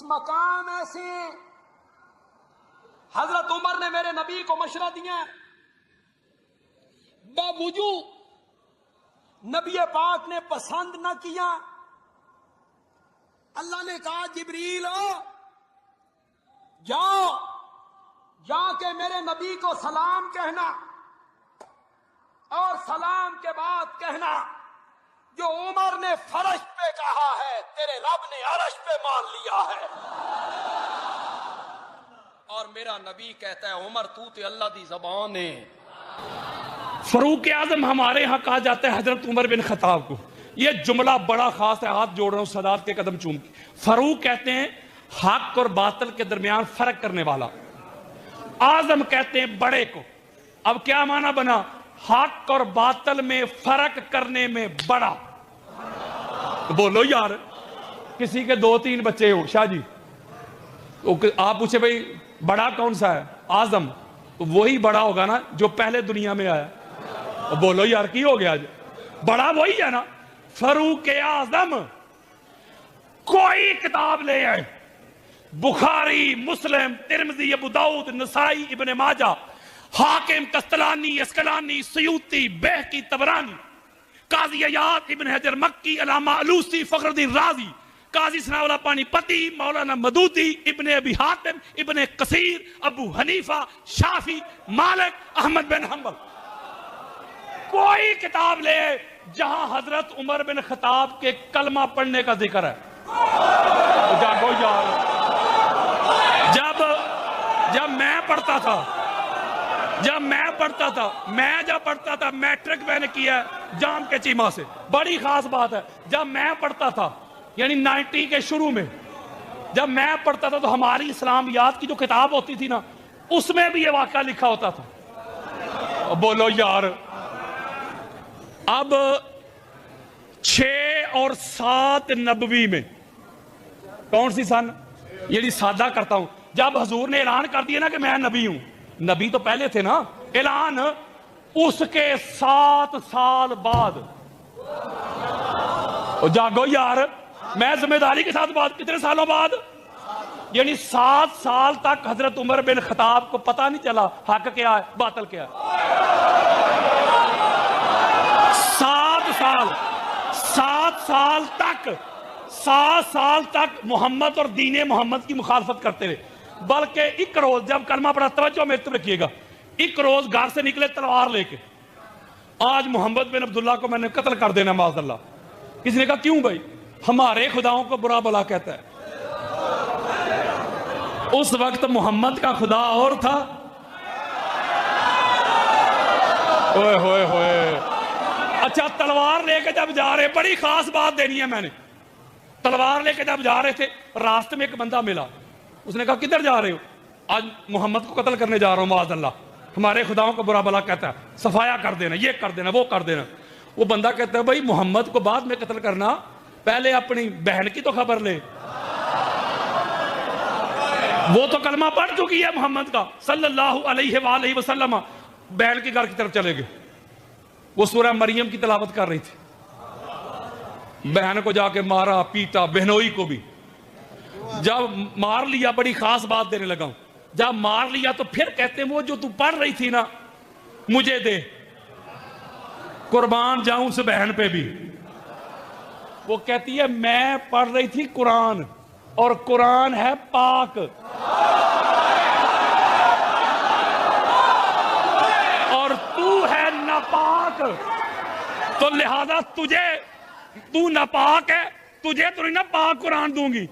مقام ایسے حضرت عمر نے میرے نبی کو مشورہ دیا ہے، باوجود نبی پاک نے پسند نہ کیا۔ اللہ نے کہا جبریل جاؤ جا کے میرے نبی کو سلام کہنا، اور سلام کے بعد کہنا جو عمر نے فرش پہ کہا ہے تیرے رب نے عرش پہ مان لیا ہے۔ اور میرا نبی کہتا ہے عمر تو تے اللہ دی زبان ہے۔ فاروق اعظم ہمارے ہاں کہا جاتا ہے حضرت عمر بن خطاب کو، یہ جملہ بڑا خاص ہے، ہاتھ جوڑ رہا ہوں صدارت کے قدم چوم کے۔ فاروق کہتے ہیں حق اور باطل کے درمیان فرق کرنے والا، اعظم کہتے ہیں بڑے کو۔ اب کیا معنی بنا؟ حق اور باطل میں فرق کرنے میں بڑا۔ بولو یار، کسی کے 2-3 بچے ہو شاہ جی، آپ پوچھے بھئی بڑا کون سا ہے؟ اعظم، وہی بڑا ہوگا نا جو پہلے دنیا میں آیا۔ بولو یار کی ہو گیا آج؟ بڑا وہی ہے نا، فاروق اعظم۔ کوئی کتاب لے آئے، بخاری، مسلم، ترمذی، ابو داؤد، نسائی، ابن ماجہ، حاکم، قسطلانی، اسقلانی، سیوطی، بہقی، طبرانی، قاضی عیاض، ابن حجر مکی، علامہ علوسی، فخر الدین رازی، قاضی ثناء اللہ پانی پتی، مولانا مدودی، ابن ابی حاتم، ابن کثیر، ابو حنیفہ، شافعی، مالک، احمد بن حنبل۔ کوئی کتاب لے جہاں حضرت عمر بن خطاب کے کلمہ پڑھنے کا ذکر ہے۔ جاگو یار، جب میں پڑھتا تھا میٹرک میں نے کیا ہے جام کے چیمہ سے، بڑی خاص بات ہے، جب میں پڑھتا تھا یعنی 90 کے شروع میں جب میں پڑھتا تھا تو ہماری اسلامیات کی جو کتاب ہوتی تھی نا اس میں بھی یہ واقعہ لکھا ہوتا تھا۔ بولو یار، اب 6 اور 7 نبوی میں کون سی سن؟ یہ سادہ کرتا ہوں، جب حضور نے اعلان کر دیا نا کہ میں نبی ہوں، نبی تو پہلے تھے نا، اعلان اس کے 7 سال بعد، جاگو یار، میں ذمہ داری کے ساتھ بات، کتنے سالوں بعد؟ یعنی 7 سال تک حضرت عمر بن خطاب کو پتہ نہیں چلا حق کیا ہے باطل کیا ہے۔ 7 سال تک محمد اور دین محمد کی مخالفت کرتے رہے، بلکہ ایک روز جب کلمہ پڑھا، توجہ میرے طرف رکھیے گا، ایک روز گھر سے نکلے تلوار لے کے، آج محمد بن عبداللہ کو میں نے قتل کر دینا معاذ اللہ۔ کسی نے کہا کیوں بھائی؟ ہمارے خداؤں کو برا بلا کہتا ہے۔ اس وقت محمد کا خدا اور تھا۔ اوئے ہوئے ہوئے، اچھا تلوار لے کے جب جا رہے، بڑی خاص بات دینی ہے میں نے، تلوار لے کے جب جا رہے تھے راستے میں ایک بندہ ملا، اس نے کہا کدھر جا رہے ہو؟ آج محمد کو قتل کرنے جا رہا ہوں معاذ اللہ، ہمارے خداؤں کو برا بلا کہتا ہے، صفایا کر دینا، یہ کر دینا، وہ کر دینا۔ وہ بندہ کہتا ہے بھائی محمد کو بعد میں قتل کرنا، پہلے اپنی بہن کی تو خبر لے، وہ تو کلمہ پڑھ چکی ہے محمد کا صلی اللہ علیہ وآلہ وسلم۔ بہن کے گھر کی طرف چلے گئے، وہ سورہ مریم کی تلاوت کر رہی تھی، بہن کو جا کے مارا پیٹا، بہنوئی کو بھی۔ جب مار لیا، بڑی خاص بات دینے لگا ہوں، جب مار لیا تو پھر کہتے ہیں وہ جو تو پڑھ رہی تھی نا مجھے دے، قربان جاؤں اس بہن پہ بھی۔ وہ کہتی ہے میں پڑھ رہی تھی قرآن، اور قرآن ہے پاک، اور تو ہے ناپاک، تو لہذا تو ناپاک ہے، تجھے تو نہیں نا پاک قرآن دوں گی۔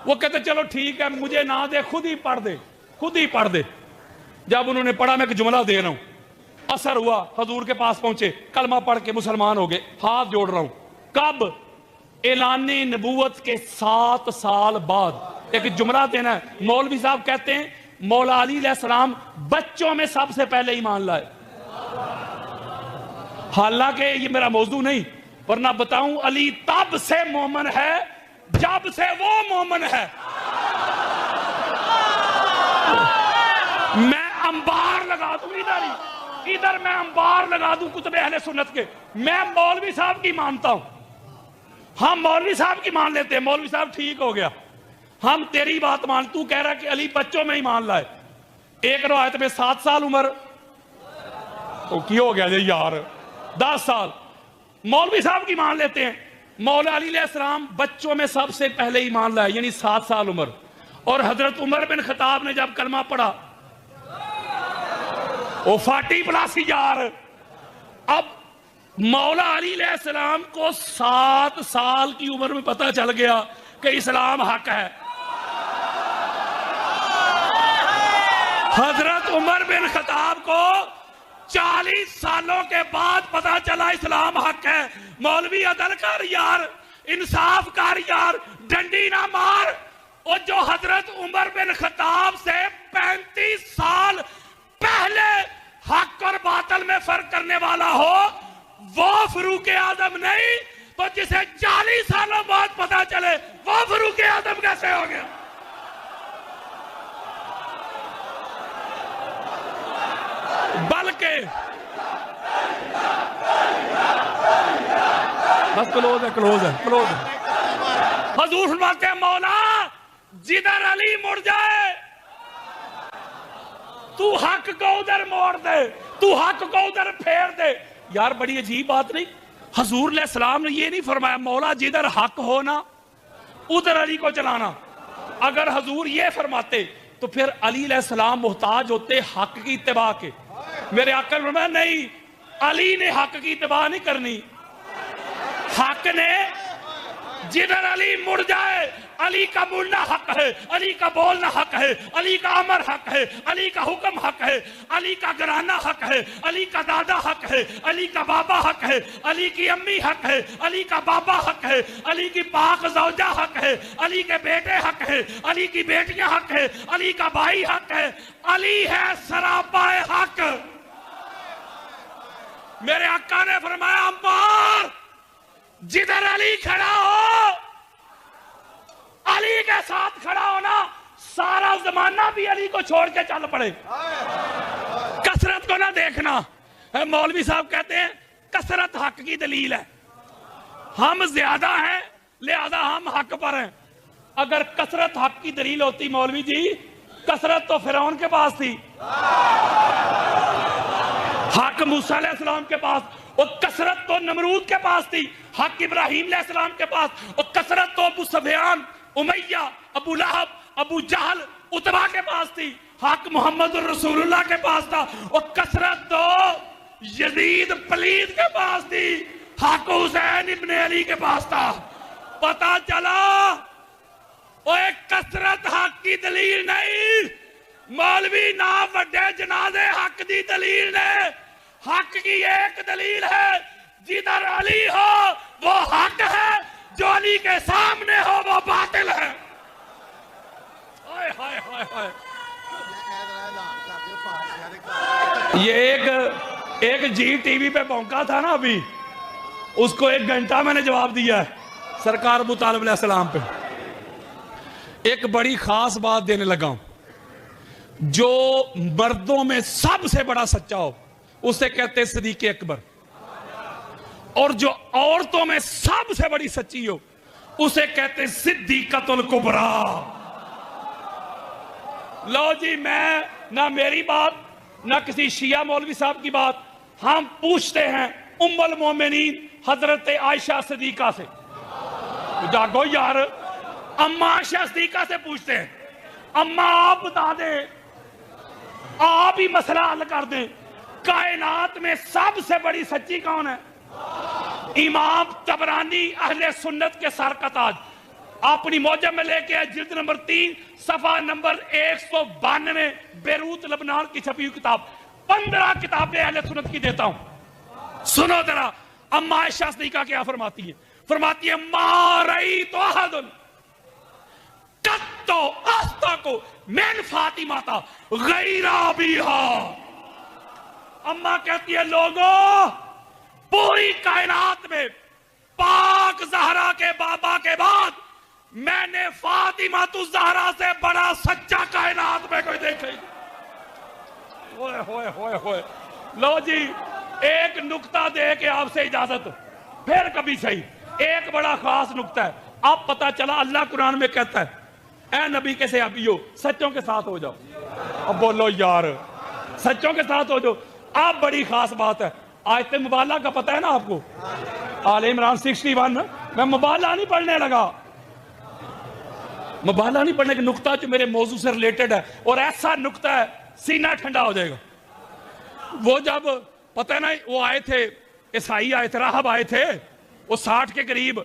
وہ کہتے چلو ٹھیک ہے مجھے نہ دے، خود ہی پڑھ دے۔ جب انہوں نے پڑھا، میں ایک جملہ دے رہا ہوں، اثر ہوا، حضور کے پاس پہنچے، کلمہ پڑھ کے مسلمان ہو گئے، ہاتھ جوڑ رہا ہوں۔ کب؟ اعلان نبوت کے 7 سال بعد۔ ایک جملہ دینا ہے، مولوی صاحب کہتے ہیں مولا علی علیہ السلام بچوں میں سب سے پہلے ایمان لائے، حالانکہ یہ میرا موضوع نہیں، ورنہ بتاؤں علی تب سے مومن ہے جب سے وہ مومن ہے۔ میں انبار لگا دوں ادھر میں انبار لگا دوں کتب اہل سنت کے، میں مولوی صاحب کی مانتا ہوں، ہم مولوی صاحب کی مان لیتے ہیں، مولوی صاحب ٹھیک ہو گیا، ہم تیری بات مان، تو کہہ رہا ہے کہ علی بچوں میں ہی مان لائے. ایک روایت میں 7 سال عمر، تو کی ہو گیا جی یار 10 سال. مولوی صاحب کی مان لیتے ہیں. مولا علی علیہ السلام بچوں میں سب سے پہلے ایمان لائے، یعنی 7 سال عمر. اور حضرت عمر بن خطاب نے جب کلمہ پڑھا وہ 40+ یار. اب مولا علی علیہ السلام کو 7 سال کی عمر میں پتہ چل گیا کہ اسلام حق ہے. حضرت عمر بن خطاب کو 40 سالوں کے بعد پتہ چلا اسلام حق ہے. مولوی عدل کر یار، انصاف کر یار، ڈنڈی نہ مار. اور جو حضرت عمر بن خطاب سے 35 سال پہلے حق اور باطل میں فرق کرنے والا ہو وہ فاروق اعظم نہیں، تو جسے 40 سالوں بعد پتہ چلے وہ فاروق اعظم کیسے ہو گیا؟ بلکہ بس کلوز ہے. حضور فرماتے ہیں مولا جدھر علی مڑ جائے تو حق کو ادھر موڑ دے، تو حق کو ادھر پھیر دے. یار بڑی عجیب بات نہیں؟ حضور علیہ السلام نے یہ نہیں فرمایا مولا جدھر حق ہونا ادھر علی کو چلانا. اگر حضور یہ فرماتے تو پھر علی علیہ السلام محتاج ہوتے حق کی اتباع کے. میرے آقا نے فرمایا نہیں، علی نے حق کی اتباع نہیں کرنی. حق نے جدھر علی مڑ جائے، علی کا مڑنا حق ہے، علی کا بولنا حق ہے، علی کا امر حق ہے، علی کا حکم حق ہے، علی کا گھرانہ حق ہے، علی کا دادا حق ہے، علی کا بابا حق ہے، علی کی امی حق ہے، علی کا بابا حق ہے، علی کی پاک زوجہ حق ہے، علی کے بیٹے حق ہے، علی کی بیٹیاں حق ہے، علی کا بھائی حق ہے. علی ہے سراپا حق. میرے آقا نے فرمایا عمار جدھر علی کھڑا ہو، علی کے ساتھ کھڑا ہونا، سارا زمانہ بھی علی کو چھوڑ کے چل پڑے. کثرت کو نہ دیکھنا. مولوی صاحب کہتے ہیں کثرت حق کی دلیل ہے، ہم زیادہ ہیں لہذا ہم حق پر ہیں. اگر کثرت حق کی دلیل ہوتی مولوی جی، کثرت تو فرعون کے پاس تھی، حق موسیٰ علیہ السلام کے پاس، اور کثرت تو نمرود کے پاس تھی، حق ابراہیم علیہ السلام کے پاس، اور کثرت تو ابو سفیان، امیہ، ابو لہب، ابو جہل، اتبا کے پاس تھی، حق محمد الرسول اللہ کے پاس تھا. اور کثرت تو یزید پلید کے پاس تھی، حق حسین ابن علی کے پاس تھا. پتا چلا وہ ایک کثرت حق کی دلیل نہیں، مولوی نہ وڈے جنازے حق دی دلیل نے. حق کی ایک دلیل ہے، جدھر علی ہو وہ حق ہے، جو علی کے سامنے ہو وہ باطل ہے. یہ ایک جی ٹی وی پہ بونکا تھا نا ابھی، اس کو 1 گھنٹہ میں نے جواب دیا ہے سرکار ابو طالب علیہ السلام پہ. ایک بڑی خاص بات دینے لگا ہوں. جو مردوں میں سب سے بڑا سچا ہو اسے کہتے صدیق اکبر، اور جو عورتوں میں سب سے بڑی سچی ہو اسے کہتے صدیقۃ الکبریٰ. لو جی، میں نہ میری بات نہ کسی شیعہ مولوی صاحب کی بات، ہم پوچھتے ہیں ام المومنین حضرت عائشہ صدیقہ سے. جاگو یار، اماں عائشہ صدیقہ سے پوچھتے ہیں، اماں آپ بتا دیں، آپ ہی مسئلہ حل کر دیں، کائنات میں سب سے بڑی سچی کون ہے؟ امام طبرانی اہل سنت کے سر کا تاج، اپنی موجم میں لے کے جلد نمبر 3 صفحہ نمبر 192 بیروت لبنان کی چھپی ہوئی کتاب. 15 کتابیں اہل سنت کی دیتا ہوں. سنو ذرا اماں عائشہ صدیقہ کیا فرماتی ہے. فرماتی ہے ما رأیت احد قط اصدق من فاطمہ غیر ابیہا. اماں کہتی ہے لوگوں، پوری کائنات میں پاک زہرا کے بابا کے بعد میں نے فاطمہ الزہرا سے بڑا سچا کائنات میں کوئی دیکھے. ہوئے لو جی، ایک نکتہ دے کے آپ سے اجازت، پھر کبھی صحیح. ایک بڑا خاص نکتہ ہے. اب پتا چلا اللہ قرآن میں کہتا ہے اے نبی کے صحابیوں سچوں کے ساتھ ہو جاؤ. اب بولو یار سچوں کے ساتھ ہو جاؤ. اب بڑی خاص بات ہے, آیت مبالغہ کا پتہ ہے نا آپ کو, آل عمران 61. میں مبالغہ نہیں پڑھنے لگا, مبالغہ نہیں پڑھنے کا نقطہ جو میرے موضوع سے ریلیٹڈ ہے, اور ایسا نقطہ ہے سینہ ٹھنڈا ہو جائے گا. وہ جب پتہ ہے نا وہ آئے تھے عیسائی آئے تھے, راہب آئے تھے, وہ 60 کے قریب.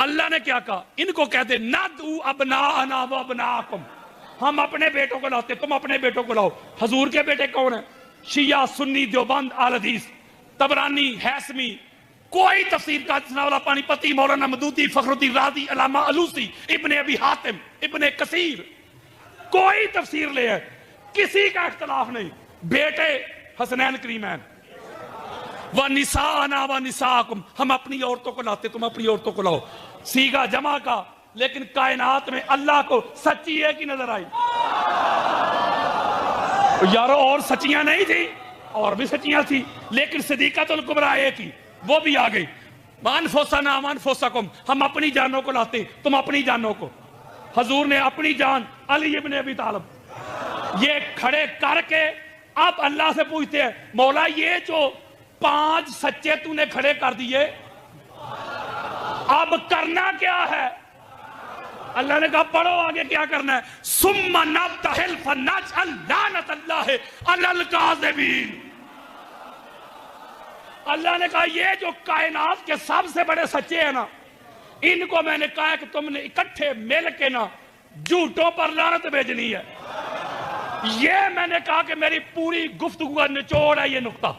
اللہ نے کیا کہا, ان کو کہتے ندعو ابناءنا و ابناءکم, ہم اپنے بیٹوں کو لاتے تم اپنے بیٹوں کو لاؤ. حضور کے بیٹے کون ہیں؟ شیعہ, سنی, دیوبند, اہل حدیث, طبرانی, ہیثمی, کوئی تفسیر کا والا پانی پتی, مولانا مدودی, فخر الدین رازی, علامہ الوسی, ابن ابی حاتم, ابن کثیر, کوئی تفسیر لے ہے, کسی کا اختلاف نہیں. بیٹے حسنین کریمین. وَنِسَاءَنَا وَنِسَاءَكُمْ, ہم اپنی عورتوں کو لاتے تم اپنی عورتوں کو لاؤ. سیگا جمع کا, لیکن کائنات میں اللہ کو سچی ہے کی نظر آئی. یارو اور سچیاں نہیں تھی, اور بھی سچیاں تھی, لیکن صدیقۃ الکبریٰ ایک ہی, وہ بھی آ گئی. وَأَنفُسَنَا وَأَنفُسَكُمْ, ہم اپنی جانوں کو لاتے تم اپنی جانوں کو. حضور نے اپنی جان علی ابن ابی طالب یہ کھڑے کر کے اب اللہ سے پوچھتے ہیں, مولا یہ جو 5 سچے تو نے کھڑے کر دیے, اب کرنا کیا ہے؟ اللہ نے کہا پڑھو آگے کیا کرنا ہے. ثُمَّ نَبْتَهِلْ فَنَجْعَلْ لَعْنَةَ اللَّهِ عَلَى الْكَاذِبِينَ. اللہ نے کہا یہ جو کائنات کے سب سے بڑے سچے ہیں نا, ان کو میں نے کہا کہ تم نے اکٹھے مل کے نا جھوٹوں پر لعنت بھیجنی ہے. یہ میں نے کہا کہ میری پوری گفتگو کا نچوڑ ہے یہ نقطہ.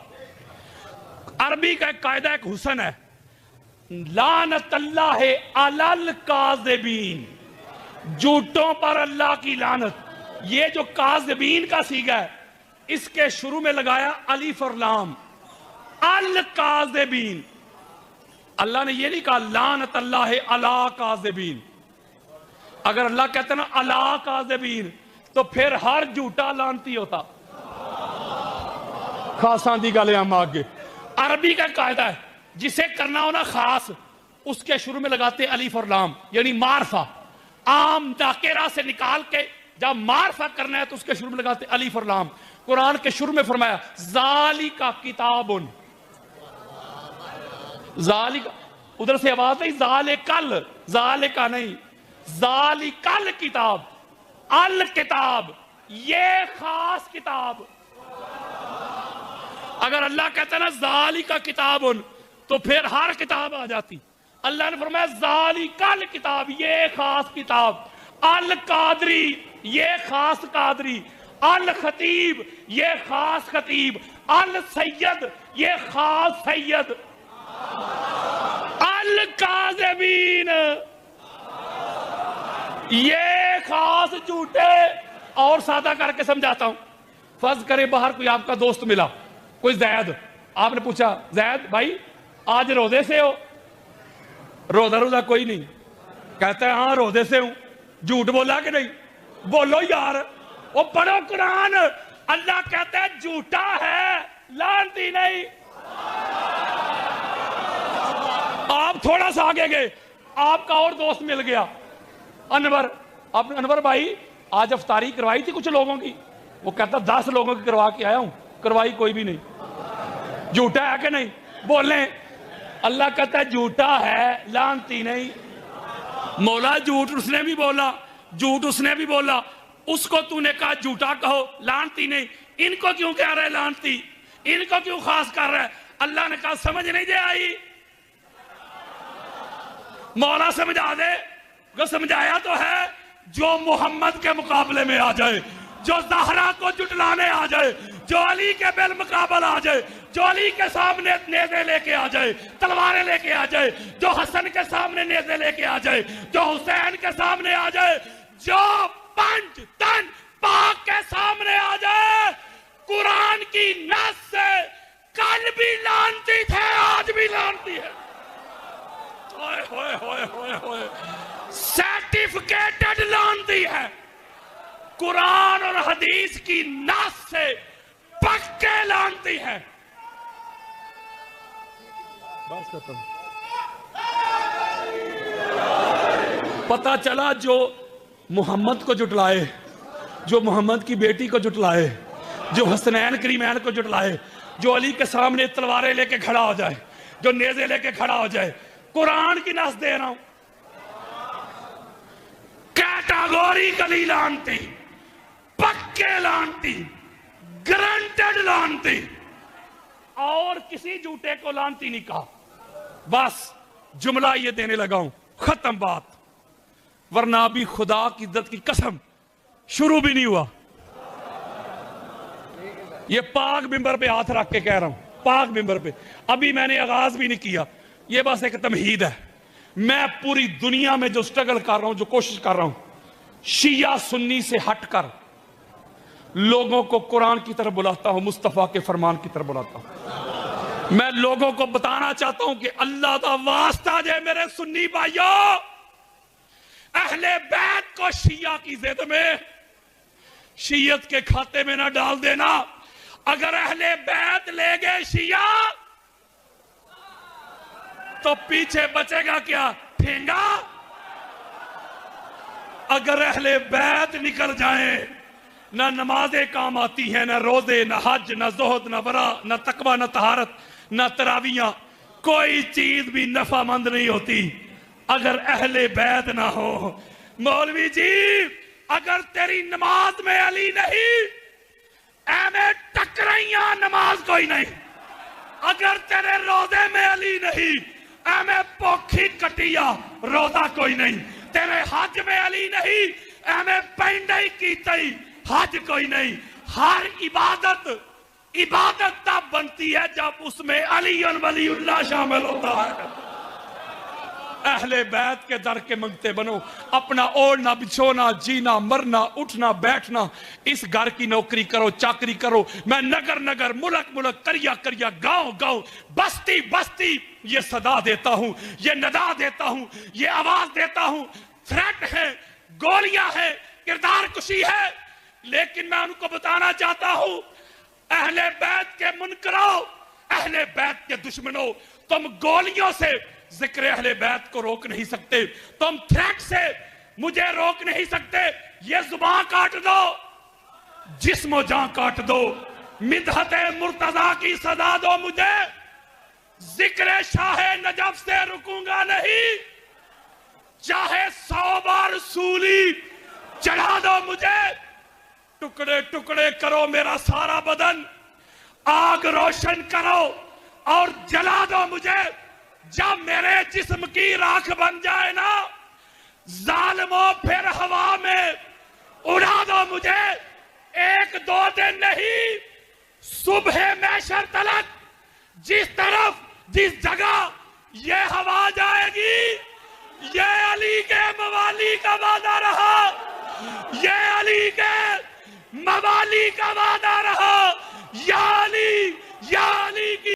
عربی کا ایک قاعدہ, ایک حسن ہے, لعنت اللہ علی الکاذبین, جھوٹوں پر اللہ کی لعنت. یہ جو کاذبین کا صیغہ ہے اس کے شروع میں لگایا الف اور لام, الکاذبین. اللہ نے یہ نہیں کہا لعنت اللہ علی کاذبین. اگر اللہ کہتے نا علی کاذبین تو پھر ہر جھوٹا لعنتی ہوتا. خاصاں دی گل ہم آگے. عربی کا قاعدہ ہے جسے کرنا ہونا خاص, اس کے شروع میں لگاتے الف اور لام, یعنی معرفہ. عام داکرہ سے نکال کے جب معرفہ کرنا ہے تو اس کے شروع میں لگاتے الف اور لام. قرآن کے شروع میں فرمایا ذالک کتابن, ذالک, ادھر سے آواز نہیں, ذالکل, ذالکہ نہیں, ذالکل کتاب, الکتاب, یہ خاص کتاب. اگر اللہ کہتا ہے نا ذالک کتابن تو پھر ہر کتاب آ جاتی. اللہ نے فرمایا ذالکل کتاب, یہ خاص کتاب. القادری, یہ خاص قادری. الخطیب, یہ خاص خطیب. السید, یہ خاص سید. الکاذبین, یہ خاص جھوٹے. اور سادہ کر کے سمجھاتا ہوں. فرض کرے باہر کوئی آپ کا دوست ملا, کوئی زید, آپ نے پوچھا زید بھائی آج روزے سے ہو؟ روزہ کوئی نہیں. کہتا ہے ہاں روزے سے ہوں. جھوٹ بولا کہ نہیں؟ بولو یار, وہ پڑھو قرآن. اللہ کہتا ہے جھوٹا ہے, لعنتی نہیں. آپ تھوڑا سا آگے گئے, آپ کا اور دوست مل گیا انور. آپ نے انور بھائی آج افطاری کروائی تھی کچھ لوگوں کی؟ وہ کہتا 10 لوگوں کی کروا کے آیا ہوں, کروائی کوئی بھی نہیں. جھوٹا ہے کہ نہیں؟ بولیں. اللہ کہتا ہے جھوٹا ہے, لعنتی نہیں. مولا جھوٹ اس نے بھی بولا, جھوٹ اس نے بھی بولا, اس کو تو نے کہا جھوٹا کہو, لعنتی نہیں. ان کو کیوں کہہ رہے لعنتی, ان کو کیوں خاص کر رہے؟ اللہ نے کہا سمجھ نہیں دے آئی. مولا سمجھا دے. وہ سمجھایا تو ہے, جو محمد کے مقابلے میں آ جائے, جو زہرا کو جٹلانے آ جائے, جو علی کے بالمقابل آ جائے, جو علی کے سامنے نیزے لے کے آ جائے, تلواریں لے کے آ جائے, جو حسن کے سامنے نیزے لے کے آ جائے, جو حسین کے سامنے آ جائے, جو 5 تن پاک کے سامنے آ جائے, قرآن کی نص سے کل بھی لعنتی تھے, آج بھی لعنتی ہے. سرٹیفکیٹڈ لعنتی ہے. قرآن اور حدیث کی نص سے پکے لعنتی ہے. بس ختم. پتہ چلا جو محمد کو جھٹلائے، جو محمد کی بیٹی کو جھٹلائے، جو حسنین کریمین کو جھٹلائے، جو علی کے سامنے تلواریں لے کے کھڑا ہو جائے، جو نیزے لے کے کھڑا ہو جائے، قرآن کی نص دے رہا ہوں، کیٹاگوری کلی لانتی، پکے لانتی، گرانٹڈ لانتی، اور کسی جھوٹے کو لانتی نہیں کہا. بس جملہ یہ دینے لگا ہوں، ختم بات. ورنہ ابھی خدا کی عزت کی قسم شروع بھی نہیں ہوا. یہ پاک ممبر پہ ہاتھ رکھ کے کہہ رہا ہوں، پاک ممبر پہ ابھی میں نے آغاز بھی نہیں کیا. یہ بس ایک تمہید ہے. میں پوری دنیا میں جو سٹرگل کر رہا ہوں، جو کوشش کر رہا ہوں، شیعہ سنی سے ہٹ کر لوگوں کو قرآن کی طرف بلاتا ہوں، مصطفیٰ کے فرمان کی طرف بلاتا ہوں. میں لوگوں کو بتانا چاہتا ہوں کہ اللہ کا واسطہ جے میرے سنی بھائیوں، اہل بیت کو شیعہ کی ضد میں، شیعت کے کھاتے میں نہ ڈال دینا. اگر اہل بیت لے گئے شیعہ تو پیچھے بچے گا کیا؟ ٹھینگا. اگر اہل بیت نکل جائیں، نہ نمازیں کام آتی ہیں، نہ روزے، نہ حج، نہ زہد، نہ ورع، نہ تقوی، نہ طہارت، نہ تراویحاں، کوئی چیز بھی نفع مند نہیں ہوتی اگر اہل بیت نہ ہو. مولوی جی اگر تیری نماز میں علی نہیں، میں ٹکرائیاں نماز کوئی نہیں. اگر تیرے روزے میں علی نہیں، میں پوکھی کٹیا روزہ کوئی نہیں. تیرے حج میں علی نہیں، میں پینڈائی کیتائی حج کوئی نہیں. ہر عبادت تب بنتی ہے جب اس میں علی ولی اللہ شامل ہوتا ہے. اہل بیت کے در کے منگتے بنو. اپنا اوڑھنا بچھونا، جینا مرنا، اٹھنا بیٹھنا، اس گھر کی نوکری کرو، چاکری کرو. میں نگر نگر، ملک ملک، کریا کریا، گاؤں گاؤں، بستی بستی یہ صدا دیتا ہوں، یہ ندا دیتا ہوں، یہ آواز دیتا ہوں. تھریٹ ہے، گولیاں ہیں، کردار کشی ہے، لیکن میں ان کو بتانا چاہتا ہوں، اہل بیت کے منکروں، اہل بیت کے دشمنوں، تم گولیوں سے ذکر اہل بیت کو روک نہیں سکتے، تم تھریٹ سے مجھے روک نہیں سکتے. یہ زبان کاٹ دو، جسم و جان کاٹ دو، مدحت مرتضیٰ کی صدا دو مجھے، ذکر شاہ نجف سے رکوں گا نہیں، چاہے 100 بار سولی چڑھا دو مجھے. ٹکڑے ٹکڑے کرو میرا سارا بدن، آگ روشن کرو اور جلا دو مجھے. جب میرے جسم کی راکھ بن جائے نا، ظالموں پھر ہوا میں اڑا دو مجھے. 1-2 دن نہیں، صبح محشر تلک جس طرف جس جگہ یہ ہوا جائے گی، یہ علی کے موالی کا وعدہ رہا، یہ علی کے موالی کا وعدہ رہا. یا علی، یا علی کی